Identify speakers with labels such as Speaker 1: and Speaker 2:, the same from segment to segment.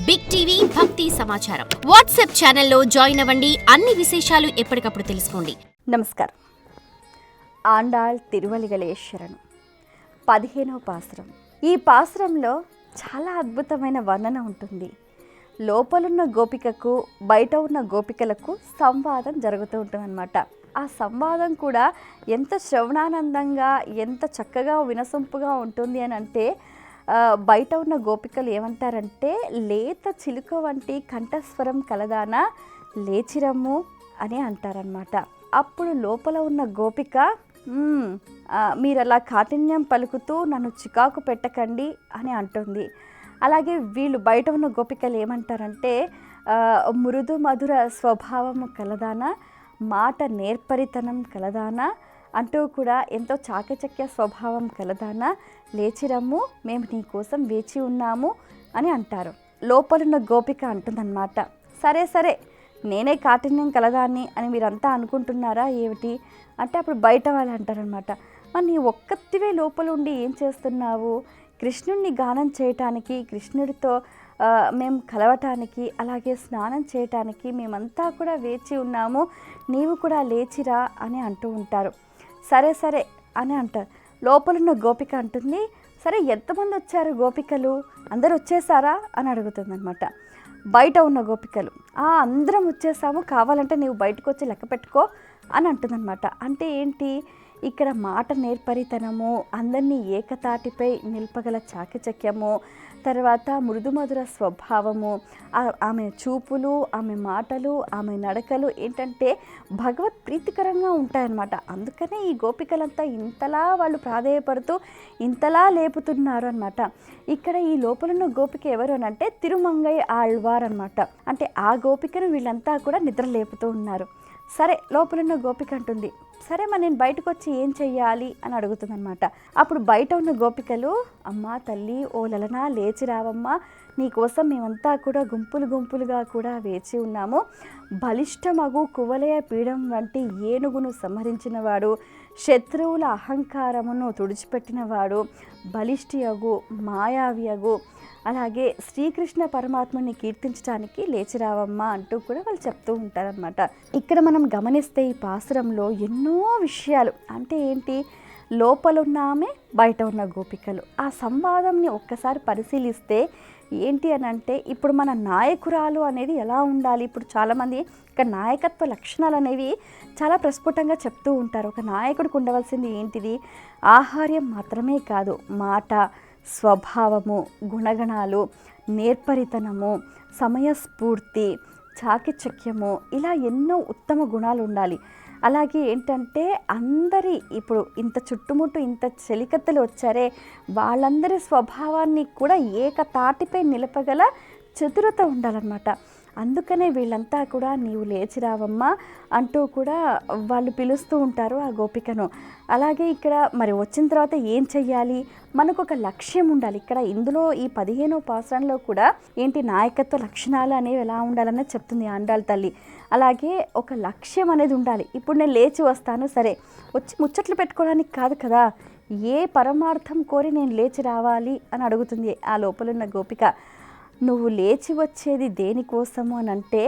Speaker 1: Big TV భక్తి సమాచారం WhatsApp ఛానల్లో జాయిన్ అవ్వండి. అన్ని విశేషాలు ఎప్పటికప్పుడు తెలుసుకోండి.
Speaker 2: నమస్కారం. ఆండాళ్ తిరువలిగలేశ్వరను 15వ పాసురం. ఈ పాసురంలో చాలా అద్భుతమైన వర్ణన ఉంటుంది. లోపలున్న గోపికకు బయట ఉన్న గోపికలకు సంవాదం జరుగుతూ ఉంటుందన్నమాట. ఆ సంవాదం కూడా ఎంత శ్రవణానందంగా ఎంత చక్కగా వినసొంపుగా ఉంటుంది అని అంటే బయట ఉన్న గోపికలు ఏమంటారంటే, లేత చిలుక వంటి కంఠస్వరం కలదానా లేచిరమ్ము అని అంటారనమాట. అప్పుడు లోపల ఉన్న గోపిక మీరు అలా కాఠిన్యం పలుకుతూ నన్ను చికాకు పెట్టకండి అని అంటుంది. అలాగే వీళ్ళు బయట ఉన్న గోపికలు ఏమంటారంటే, మృదు మధుర స్వభావము కలదానా మాట నేర్పరితనం కలదానా అంటూ కూడా ఎంతో చాకచక్య స్వభావం కలదానా లేచిరమ్ము మేము నీ కోసం వేచి ఉన్నాము అని అంటారు. లోపలున్న గోపిక అంటుందన్నమాట, సరే సరే నేనే కాఠిన్యం కలదాన్ని అని మీరంతా అనుకుంటున్నారా ఏమిటి అంటే, అప్పుడు బయట వాళ్ళు అంటారనమాట, మరి నీ ఒక్కతివే లోపల ఉండి ఏం చేస్తున్నావు? కృష్ణుడిని గానం చేయటానికి, కృష్ణుడితో మేము కలవటానికి, అలాగే స్నానం చేయటానికి మేమంతా కూడా వేచి ఉన్నాము, నీవు కూడా లేచిరా అని అంటూ ఉంటారు. సరే సరే అని అంటారు. లోపలున్న గోపిక అంటుంది, సరే ఎంతమంది వచ్చారు గోపికలు, అందరూ వచ్చేసారా అని అడుగుతుందన్నమాట. బయట ఉన్న గోపికలు అందరం వచ్చేసాము, కావాలంటే నీవు బయటకు వచ్చి లెక్క పెట్టుకో అని అంటుందన్నమాట. అంటే ఏంటి, ఇక్కడ మాట నేర్పరితనము, అందరినీ ఏకతాటిపై నిలపగల చాకచక్యము, తర్వాత మృదుమధుర స్వభావము, ఆమె చూపులు, ఆమె మాటలు, ఆమె నడకలు ఏంటంటే భగవత్ ప్రీతికరంగా ఉంటాయన్నమాట. అందుకనే ఈ గోపికలంతా ఇంతలా వాళ్ళు ప్రాధేయపడుతూ ఇంతలా లేపుతున్నారు అనమాట. ఇక్కడ ఈ లోపలున్న గోపిక ఎవరు అని అంటే తిరుమంగై ఆళ్వార్ అనమాట. అంటే ఆ గోపికను వీళ్ళంతా కూడా నిద్ర లేపుతూ ఉన్నారు. సరే లోపలున్న గోపిక అంటుంది, సరే మరి నేను బయటకు వచ్చి ఏం చెయ్యాలి అని అడుగుతుందన్నమాట. అప్పుడు బయట ఉన్న గోపికలు, అమ్మా తల్లి ఓ లలనా లేచి రావమ్మా, నీకోసం మేమంతా కూడా గుంపులు గుంపులుగా కూడా వేచి ఉన్నాము. బలిష్టమగు కువలయ పీడం వంటి ఏనుగును సంహరించినవాడు, శత్రువుల అహంకారమును తుడిచిపెట్టినవాడు, బలిష్ఠియగు మాయావియగు, అలాగే శ్రీకృష్ణ పరమాత్మని కీర్తించడానికి లేచిరావమ్మా అంటూ కూడా వాళ్ళు చెప్తూ ఉంటారనమాట. ఇక్కడ మనం గమనిస్తే ఈ పాసురంలో ఎన్నో విషయాలు, అంటే ఏంటి, లోపలున్న ఆమె బయట ఉన్న గోపికలు, ఆ సంవాదంని ఒక్కసారి పరిశీలిస్తే ఏంటి అని అంటే, ఇప్పుడు మన నాయకురాలు అనేది ఎలా ఉండాలి. ఇప్పుడు చాలామంది ఇక్కడ నాయకత్వ లక్షణాలు అనేవి చాలా ప్రస్ఫుటంగా చెప్తూ ఉంటారు. ఒక నాయకుడికి ఉండవలసింది ఏంటిది, ఆహార్యం మాత్రమే కాదు, మాట, స్వభావము, గుణగణాలు, నేర్పరితనము, సమయస్ఫూర్తి, చాకచక్యము, ఇలా ఎన్నో ఉత్తమ గుణాలు ఉండాలి. అలాగే ఏంటంటే అందరి ఇప్పుడు ఇంత చుట్టుముట్టు ఇంత చెలికత్తెలు వచ్చారే వాళ్ళందరి స్వభావాన్ని కూడా ఏకతాటిపై నిలపగల చతురత ఉండాలన్నమాట. అందుకనే వీళ్ళంతా కూడా నీవు లేచిరావమ్మా అంటూ కూడా వాళ్ళు పిలుస్తూ ఉంటారు ఆ గోపికను. అలాగే ఇక్కడ మరి వచ్చిన తర్వాత ఏం చెయ్యాలి, మనకు ఒక లక్ష్యం ఉండాలి. ఇక్కడ ఇందులో ఈ 15వ పాసురంలో కూడా ఏంటి నాయకత్వ లక్షణాలు అనేవి ఎలా ఉండాలనేది చెప్తుంది ఆండాళ్ తల్లి. అలాగే ఒక లక్ష్యం అనేది ఉండాలి. ఇప్పుడు నేను లేచి వస్తాను, సరే వచ్చి ముచ్చట్లు పెట్టుకోవడానికి కాదు కదా, ఏ పరమార్థం కోరి నేను లేచి రావాలి అని అడుగుతుంది ఆ లోపలున్న గోపిక. నువ్వు లేచి వచ్చేది దేనికోసము అని అంటే,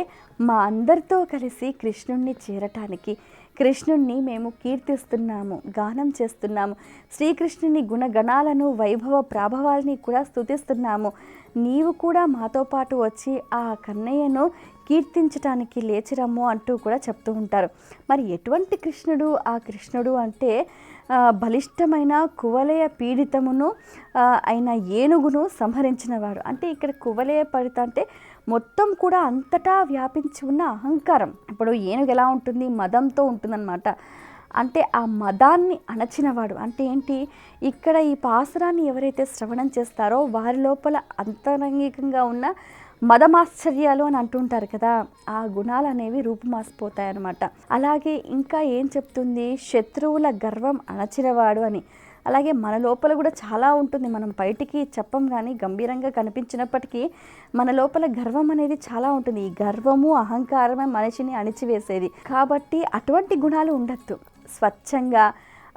Speaker 2: మా అందరితో కలిసి కృష్ణుణ్ణి చేరటానికి, కృష్ణుణ్ణి మేము కీర్తిస్తున్నాము, గానం చేస్తున్నాము, శ్రీకృష్ణుని గుణగణాలను వైభవ ప్రాభవాల్ని కూడా స్తుతిస్తున్నాము, నీవు కూడా మాతో పాటు వచ్చి ఆ కన్నయ్యను కీర్తించటానికి లేచిరమ్ము అంటూ కూడా చెప్తూ ఉంటారు. మరి ఎటువంటి కృష్ణుడు ఆ కృష్ణుడు అంటే, బలిష్టమైన కువలయ పీడితమును అయిన ఏనుగును సంహరించినవాడు. అంటే ఇక్కడ కువలయ పీడిత అంటే మొత్తం కూడా అంతటా వ్యాపించి ఉన్న అహంకారం. ఇప్పుడు ఏనుగు ఎలా ఉంటుంది, మదంతో ఉంటుందన్నమాట. అంటే ఆ మదాన్ని అణచినవాడు అంటే ఏంటి, ఇక్కడ ఈ పాసురాన్ని ఎవరైతే శ్రవణం చేస్తారో వారి లోపల అంతరంగికంగా ఉన్న మదమాశ్చర్యాలు అని అంటుంటారు కదా, ఆ గుణాలు అనేవి రూపుమాసిపోతాయన్నమాట. అలాగే ఇంకా ఏం చెప్తుంది, శత్రువుల గర్వం అణచినవాడు అని. అలాగే మన లోపల కూడా చాలా ఉంటుంది, మనం బయటికి చెప్పం కానీ గంభీరంగా కనిపించినప్పటికీ మన లోపల గర్వం అనేది చాలా ఉంటుంది. ఈ గర్వము అహంకారమే మనిషిని అణిచివేసేది. కాబట్టి అటువంటి గుణాలు ఉండద్దు. స్వచ్ఛంగా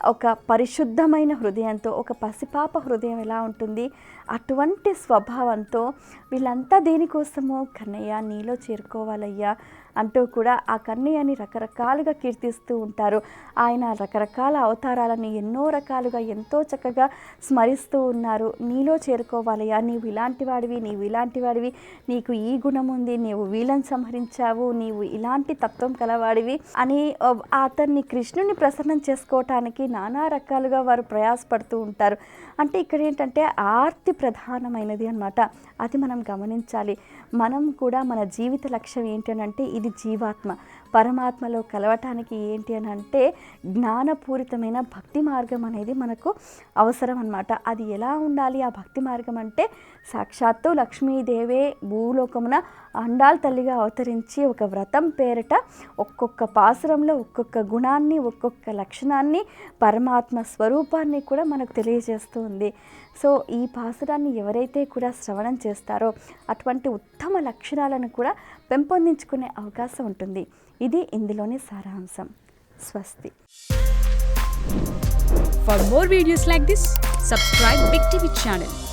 Speaker 2: ఒక పరిశుద్ధమైన హృదయంతో, ఒక పసిపాప హృదయం ఎలా ఉంటుంది అటువంటి స్వభావంతో వీళ్ళంతా దేనికోసము, కన్నయ్య నీలో చేరుకోవాలయ్యా అంటూ కూడా ఆ కన్నయ్యని రకరకాలుగా కీర్తిస్తూ ఉంటారు. ఆయన రకరకాల అవతారాలని ఎన్నో రకాలుగా ఎంతో చక్కగా స్మరిస్తూ ఉన్నారు. నీలో చేరుకోవాలయ్యా, నీవు ఇలాంటి వాడివి, నీవు ఇలాంటి వాడివి, నీకు ఈ గుణం ఉంది, నీవు వీళ్ళని సంహరించావు, నీవు ఇలాంటి తత్వం కలవాడివి అని అతన్ని కృష్ణుని ప్రసన్నం చేసుకోవటానికి నానా రకాలుగా వారు ప్రయాసపడుతూ ఉంటారు. అంటే ఇక్కడ ఏంటంటే ఆర్తి ప్రధానమైనది అన్నమాట. అది మనం గమనించాలి. మనం కూడా మన జీవిత లక్ష్యం ఏంటి అని అంటే ఇది జీవాత్మ పరమాత్మలో కలవటానికి ఏంటి అని అంటే జ్ఞానపూరితమైన భక్తి మార్గం అనేది మనకు అవసరం అన్నమాట. అది ఎలా ఉండాలి ఆ భక్తి మార్గం అంటే సాక్షాత్తు లక్ష్మీదేవే భూలోకమున అండాల్ తల్లిగా అవతరించి ఒక వ్రతం పేరిట ఒక్కొక్క పాసురంలో ఒక్కొక్క గుణాన్ని, ఒక్కొక్క లక్షణాన్ని, పరమాత్మ స్వరూపాన్ని కూడా మనకు తెలియజేస్తుంది. సో ఈ పాసురాన్ని ఎవరైతే కూడా శ్రవణం చేస్తారో అటువంటి ఉత్తమ లక్షణాలను కూడా పెంపొందించుకునే అవకాశం ఉంటుంది. ఇది ఇందులోని సారాంశం. స్వస్తి.
Speaker 3: For more videos like this, subscribe Big TV channel.